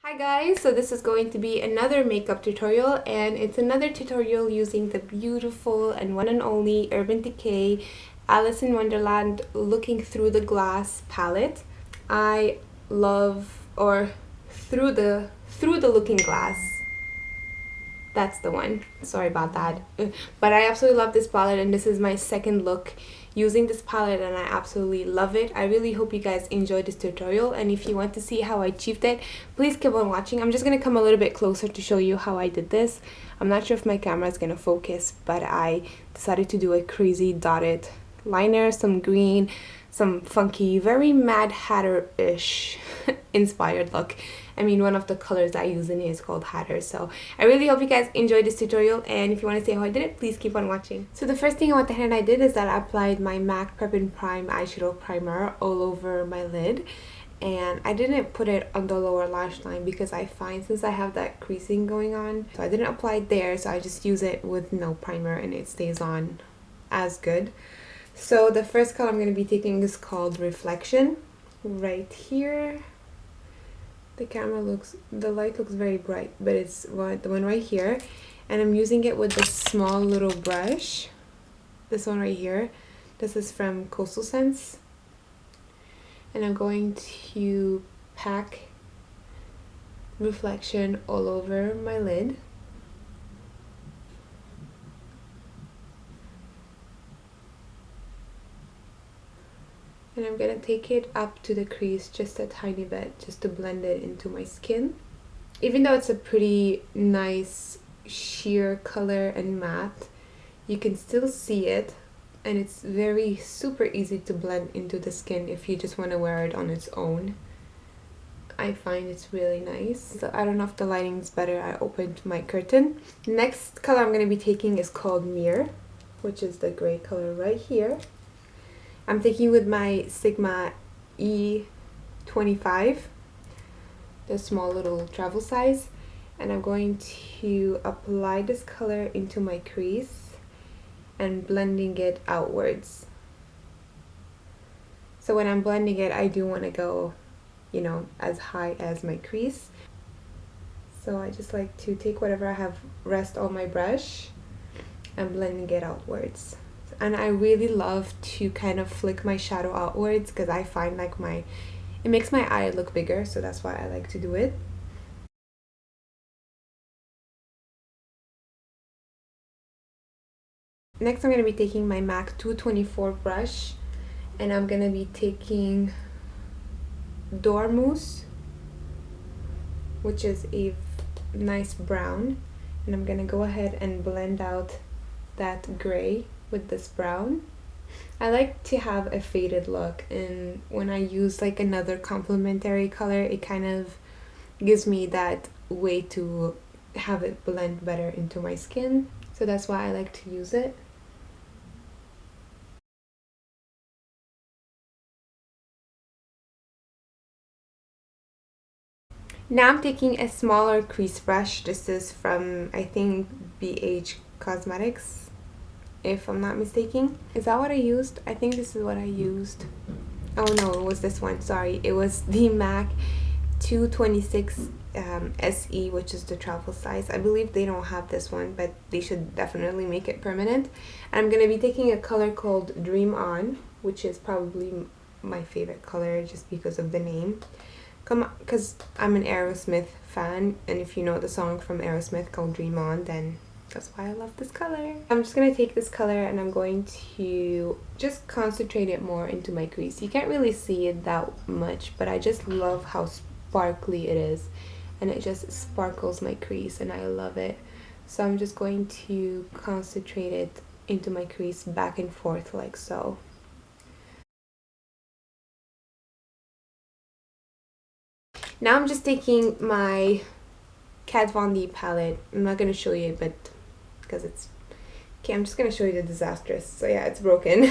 Hi guys, so this is going to be another makeup tutorial, and it's another tutorial using the beautiful and one and only Urban Decay Alice in Wonderland Looking Through the Glass palette. I love, or through the looking glass. That's the one. Sorry about that. But I absolutely love this palette, and this is my second look using this palette, and I absolutely love it. I really hope you guys enjoyed this tutorial, and if you want to see how I achieved it, please keep on watching. I'm just going to come a little bit closer to show you how I did this. I'm not sure if my camera is going to focus, but I decided to do a crazy dotted liner, some green, some funky, very Mad Hatter-ish inspired look. I mean, one of the colors I use in here is called Hatter. So I really hope you guys enjoyed this tutorial, and if you want to see how I did it, please keep on watching. So the first thing I went ahead and I did is that I applied my MAC perp+prime eyeshadow primer all over my lid. And I didn't put it on the lower lash line because I find since I have that creasing going on, so I didn't apply it there, so I just use it with no primer and it stays on as good. So the first color I'm going to be taking is called Reflection, right here. The light looks very bright, but it's the one right here, and I'm using it with this small little brush, this one right here. This is from Coastal Scents, and I'm going to pack Reflection all over my lid. And I'm going to take it up to the crease just a tiny bit, just to blend it into my skin. Even though it's a pretty nice sheer color and matte, you can still see it, and it's very super easy to blend into the skin if you just want to wear it on its own. I find it's really nice. So I don't know if the lighting's better. I opened my curtain. Next color I'm going to be taking is called Mirror, which is the gray color right here. I'm taking with my Sigma E25, the small little travel size, and I'm going to apply this color into my crease and blending it outwards. So when I'm blending it, I do want to go, you know, as high as my crease. So I just like to take whatever I have rest on my brush and blending it outwards. And I really love to kind of flick my shadow outwards because I find like it makes my eye look bigger, so that's why I like to do it. Next I'm going to be taking my MAC 224 brush, and I'm going to be taking Dormouse, which is a nice brown, and I'm going to go ahead and blend out that gray with this brown. I like to have a faded look, and when I use like another complementary color, it kind of gives me that way to have it blend better into my skin, so that's why I like to use it. Now I'm taking a smaller crease brush. This is from, I think, BH Cosmetics, if I'm not mistaken. Is that what I used? I think this is what I used. Oh no, it was this one, sorry. It was the MAC 226 SE, which is the travel size. I believe they don't have this one, but they should definitely make it permanent. And I'm going to be taking a color called Dream On, which is probably my favorite color just because of the name. Because I'm an Aerosmith fan, and if you know the song from Aerosmith called Dream On, then that's why I love this color. I'm just going to take this color and I'm going to just concentrate it more into my crease. You can't really see it that much, but I just love how sparkly it is, and it just sparkles my crease, and I love it. So I'm just going to concentrate it into my crease back and forth like so. Now I'm just taking my Kat Von D palette. I'm not going to show you, but because it's okay, I'm just going to show you the disastrous. So yeah, it's broken.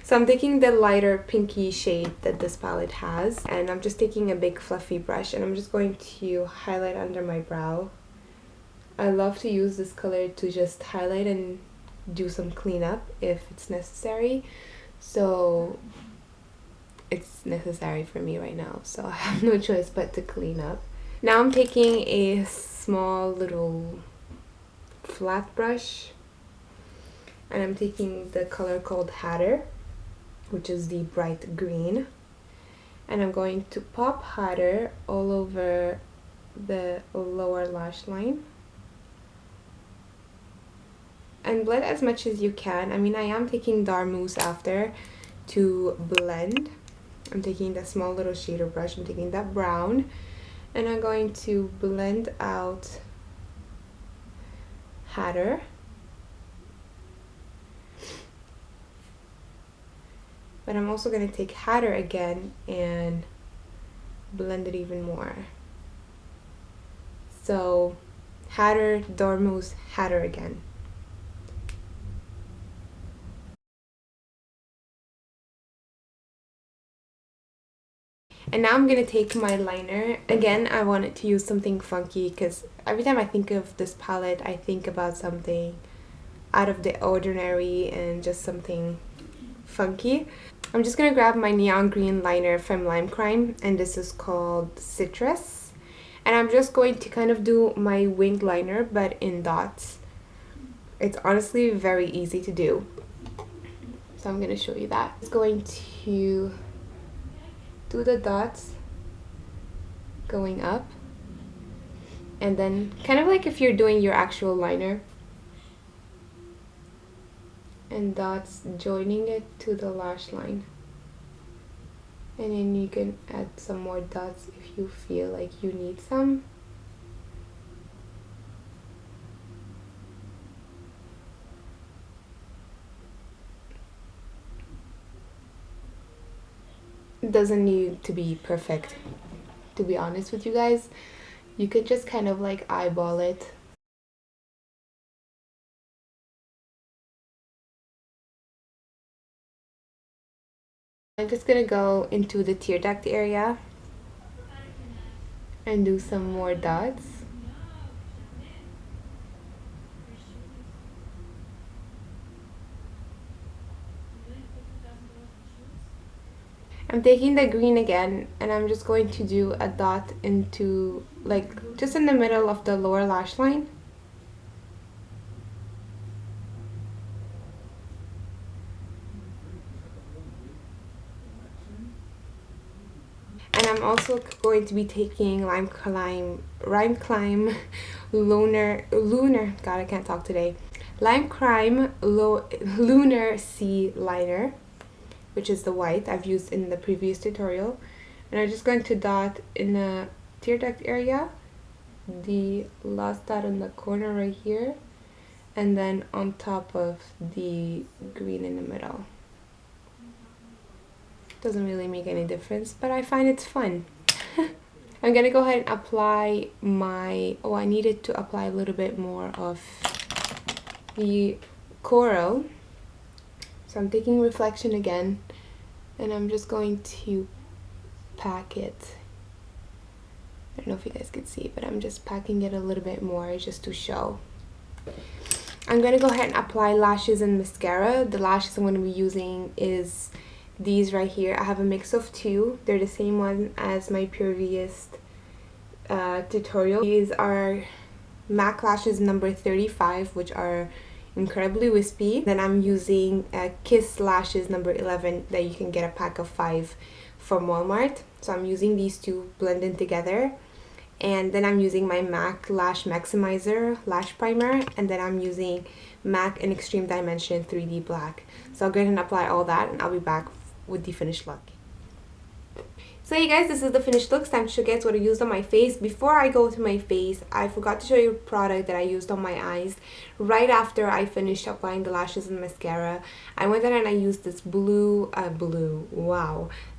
So I'm taking the lighter pinky shade that this palette has, and I'm just taking a big fluffy brush, and I'm just going to highlight under my brow. I love to use this color to just highlight and do some cleanup if it's necessary. So it's necessary for me right now, so I have no choice but to clean up. Now I'm taking a small little flat brush, and I'm taking the color called Hatter, which is the bright green, and I'm going to pop Hatter all over the lower lash line and blend as much as you can. I mean, I am taking dark mousse after to blend. I'm taking that small little shader brush, I'm taking that brown, and I'm going to blend out Hatter. But I'm also going to take Hatter again and blend it even more. So Hatter, Dormouse, Hatter again. And now I'm going to take my liner. Again, I wanted to use something funky because every time I think of this palette, I think about something out of the ordinary and just something funky. I'm just going to grab my neon green liner from Lime Crime, and this is called Citrus. And I'm just going to kind of do my winged liner, but in dots. It's honestly very easy to do. So I'm going to show you that. I'm just going to do the dots going up, and then kind of like if you're doing your actual liner, and dots joining it to the lash line. And then you can add some more dots if you feel like you need some. It doesn't need to be perfect, to be honest with you guys. You could just kind of like eyeball it. I'm just gonna go into the tear duct area and do some more dots. I'm taking the green again, and I'm just going to do a dot into, like, just in the middle of the lower lash line. And I'm also going to be taking Lime Crime Lunar, God, I can't talk today. Lime Crime Lunar Sea liner, which is the white I've used in the previous tutorial. And I'm just going to dot in the tear duct area, the last dot in the corner right here, and then on top of the green in the middle. Doesn't really make any difference, but I find it's fun. I'm gonna go ahead and apply my, I needed to apply a little bit more of the coral. So I'm taking Reflection again, and I'm just going to pack it. I don't know if you guys can see, but I'm just packing it a little bit more just to show. I'm gonna go ahead and apply lashes and mascara. The lashes I'm gonna be using is these right here. I have a mix of two. They're the same one as my previous tutorial. These are MAC lashes number 35, which are incredibly wispy. Then I'm using Kiss lashes number 11 that you can get a pack of 5 from Walmart. So I'm using these two blended together. And then I'm using my MAC Lash Maximizer Lash Primer, and then I'm using MAC in Extreme Dimension 3D Black. So I'll go ahead and apply all that, and I'll be back with the finished look. So you guys, this is the finished look. It's time to show you guys what I used on my face. Before I go to my face, I forgot to show you a product that I used on my eyes. Right after I finished applying the lashes and mascara, I went ahead and I used this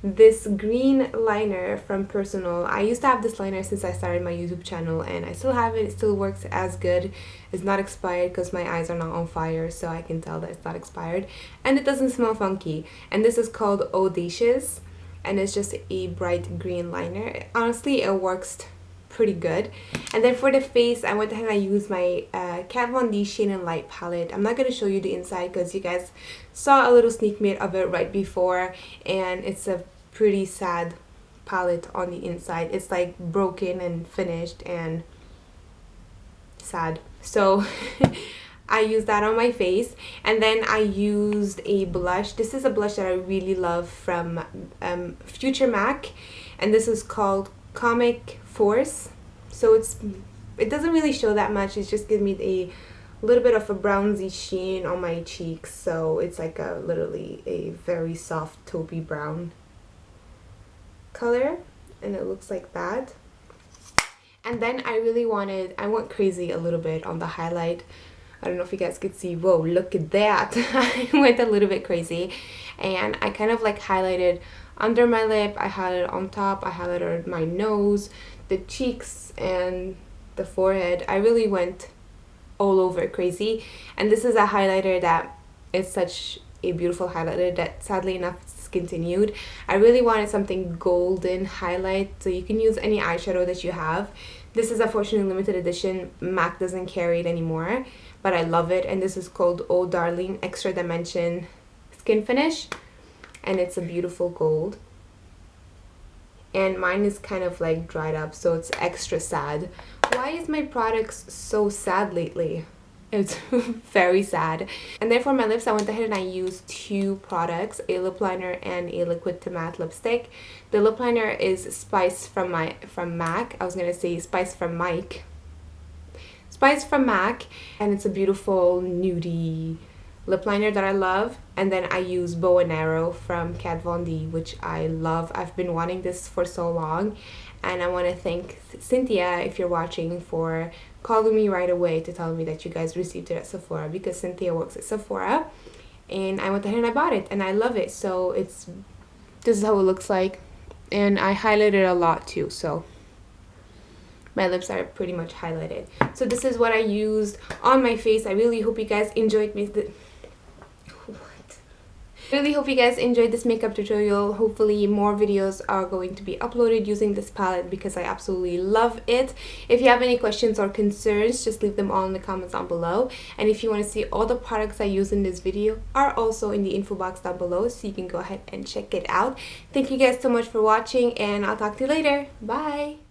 this green liner from Personnelle. I used to have this liner since I started my YouTube channel, and I still have it. It still works as good. It's not expired because my eyes are not on fire, so I can tell that it's not expired. And it doesn't smell funky. And this is called Audacious, and it's just a bright green liner. Honestly, it works pretty good. And then for the face, I went ahead and I used my Kat Von D Shade and Light palette. I'm not going to show you the inside because you guys saw a little sneak peek of it right before, and it's a pretty sad palette on the inside. It's like broken and finished and sad. So I used that on my face, and then I used a blush. This is a blush that I really love from Future Mac, and this is called Comic Force. So it doesn't really show that much. It's just giving me a little bit of a brownsy sheen on my cheeks. So it's like literally a very soft taupey brown color, and it looks like that. And then I went crazy a little bit on the highlight. I don't know if you guys could see. Whoa, look at that. I went a little bit crazy, and I kind of like highlighted under my lip, I highlighted on top, I highlighted my nose, the cheeks, and the forehead. I really went all over crazy. And this is a highlighter that is such a beautiful highlighter that sadly enough discontinued. I really wanted something golden highlight, so you can use any eyeshadow that you have. This is unfortunately limited edition. MAC doesn't carry it anymore, but I love it. And this is called Oh Darling Extra Dimension Skin Finish, and it's a beautiful gold. And mine is kind of like dried up, so it's extra sad. Why is my products so sad lately? It's very sad. And then for my lips, I went ahead and I used two products, a lip liner and a liquid to matte lipstick. The lip liner is Spice from MAC. I was gonna say Spice from Mike. Spice from MAC, and it's a beautiful nudie lip liner that I love. And then I use Bow and Arrow from Kat Von D, which I love. I've been wanting this for so long, and I want to thank Cynthia, if you're watching, for calling me right away to tell me that you guys received it at Sephora, because Cynthia works at Sephora, and I went ahead and I bought it, and I love it. So this is how it looks like, and I highlighted a lot too, so my lips are pretty much highlighted. So this is what I used on my face. I really hope you guys enjoyed really hope you guys enjoyed this makeup tutorial. Hopefully more videos are going to be uploaded using this palette, because I absolutely love it. If you have any questions or concerns, just leave them all in the comments down below. And if you want to see all the products I use in this video are also in the info box down below, so you can go ahead and check it out. Thank you guys so much for watching, and I'll talk to you later. Bye!